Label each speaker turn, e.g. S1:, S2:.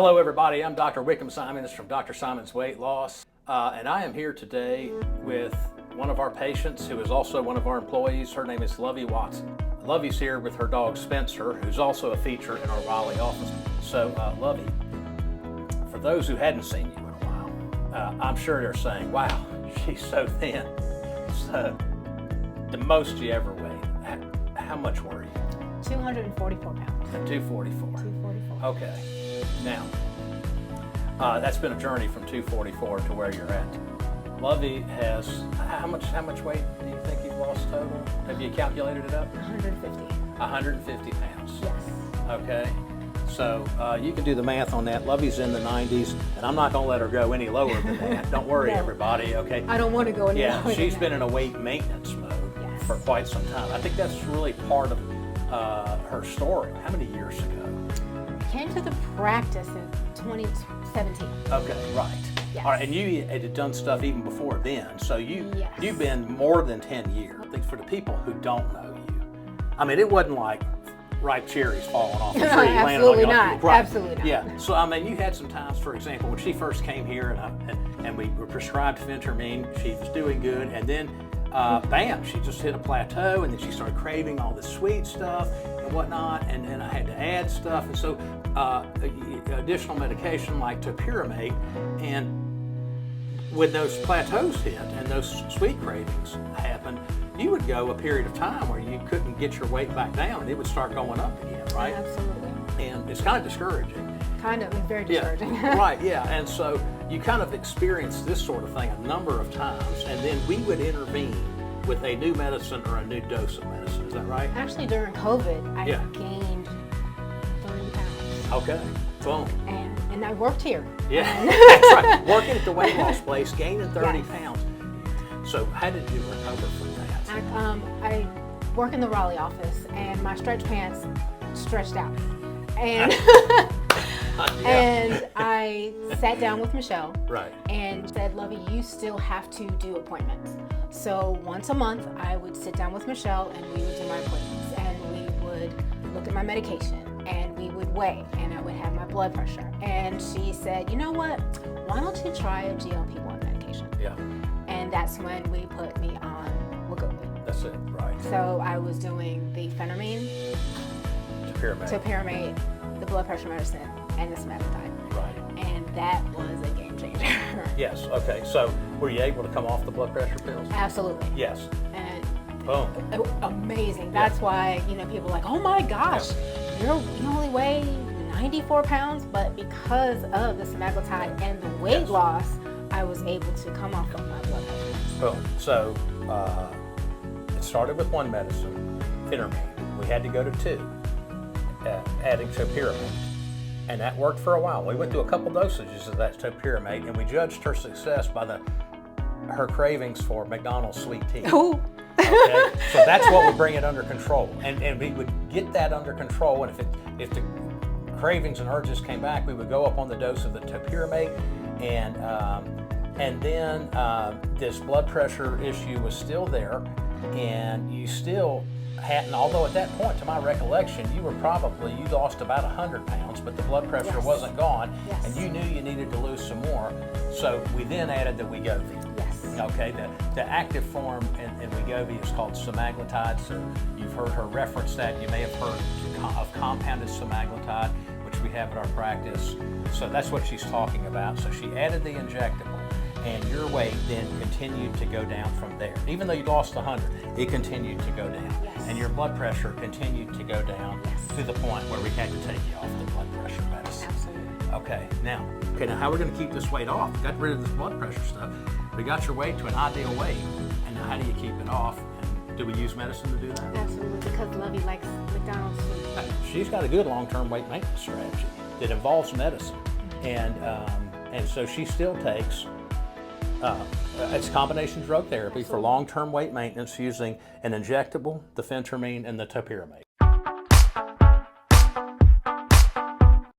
S1: Hello everybody, I'm Dr. Wickham Simonds from Dr. Simonds Weight Loss, and I am here today with one of our patients who is also one of our employees. Her name is Lovie Watson. Lovie's here with her dog Spencer, who's also a feature in our Raleigh office. So Lovie, for those who hadn't seen you in a while, I'm sure they're saying, wow, she's so thin. So the most you ever weighed, how much were you?
S2: 244 pounds.
S1: 244.
S2: 244.
S1: Okay. Now, that's been a journey from 244 to where you're at. Lovie has, how much weight do you think you've lost total? Have you calculated it up?
S2: 150.
S1: 150 pounds.
S2: Yes.
S1: Okay. So you can do the math on that. Lovie's in the 90s, and I'm not going to let her go any lower than that. Don't worry,
S2: No.
S1: everybody, okay?
S2: I don't want to go any lower
S1: Yeah, she's
S2: than
S1: been
S2: that.
S1: in a weight maintenance mode
S2: Yes.
S1: for quite some time. I think that's really part of her story. How many years ago?
S2: Came to the practice in 2017.
S1: Okay, right.
S2: Yes.
S1: All right, and you had done stuff even before then, so
S2: Yes.
S1: you've been more than 10 years. I think for the people who don't know you, I mean, it wasn't like ripe cherries falling off the tree. landing on
S2: Absolutely
S1: your-
S2: not.
S1: Right.
S2: Absolutely not.
S1: Yeah, so I mean, you had some times, for example, when she first came here and we were prescribed Phentermine, she was doing good, and then bam, she just hit a plateau, and then she started craving all this sweet stuff and whatnot, and then I had to add stuff, and so additional medication like Topiramate, and when those plateaus hit and those sweet cravings happened, you would go a period of time where you couldn't get your weight back down, and it would start going up again, right?
S2: Absolutely.
S1: And it's kind of discouraging.
S2: Kind of, very discouraging.
S1: Yeah, right, yeah, and so you kind of experienced this sort of thing a number of times, and then we would intervene with a new medicine or a new dose of medicine, is that right?
S2: Actually, during COVID, I
S1: Yeah.
S2: gained 30 pounds.
S1: Okay, boom.
S2: And I worked here.
S1: Yeah, that's right. Working at the weight loss place, gaining 30
S2: Yes.
S1: pounds. So how did you recover from that?
S2: I work in the Raleigh office, and my stretch pants stretched out. And and I sat down with Michelle
S1: Right.
S2: and said, Lovie, you still have to do appointments. So once a month, I would sit down with Michelle and we would do my appointments, and we would look at my medication, and we would weigh, and I would have my blood pressure. And she said, you know what, why don't you try a GLP-1 medication?
S1: Yeah,
S2: And that's when we put me on Wegovy.
S1: that's it, right.
S2: So I was doing the Phentermine, Topiramate, the blood pressure medicine, and the Semaglutide.
S1: Right.
S2: And that was a game changer.
S1: Yes, okay, so were you able to come off the blood pressure pills?
S2: Absolutely.
S1: Yes.
S2: And
S1: Boom.
S2: amazing. That's why, people are like, oh my gosh, you only weigh 94 pounds, but because of the Semaglutide and the weight
S1: Yes.
S2: loss, I was able to come off of my blood pressure.
S1: Boom. So it started with one medicine, Phentermine. We had to go to two, adding Topiramate. And that worked for a while. We went through a couple dosages of that Topiramate, and we judged her success by her cravings for McDonald's sweet tea.
S2: Oh.
S1: Okay? So that's what would bring it under control. And we would get that under control, and if the cravings and urges came back, we would go up on the dose of the Topiramate, and then this blood pressure issue was still there, and you still hadn't, although at that point, to my recollection, you lost about 100 pounds, but the blood pressure
S2: Yes.
S1: wasn't gone,
S2: Yes.
S1: and you knew you needed to lose some more, so we then added the Wegovy.
S2: Yes.
S1: Okay, the active form in Wegovy is called Semaglutide, so you've heard her reference that. You may have heard of compounded Semaglutide, which we have at our practice, so that's what she's talking about. So she added the injectable, and your weight then continued to go down from there. Even though you lost 100, it continued to go down.
S2: Yes.
S1: And your blood pressure continued to go down
S2: Yes.
S1: to the point where we had to take you off the blood pressure medicine.
S2: Absolutely.
S1: Okay, now how we're going to keep this weight off? We got rid of this blood pressure stuff. We got your weight to an ideal weight, and now how do you keep it off? And do we use medicine to do that?
S2: Absolutely, because Lovie likes McDonald's food.
S1: She's got a good long-term weight maintenance strategy that involves medicine, and so she still takes it's combination drug therapy for long-term weight maintenance using an injectable, the Phentermine, and the Topiramate.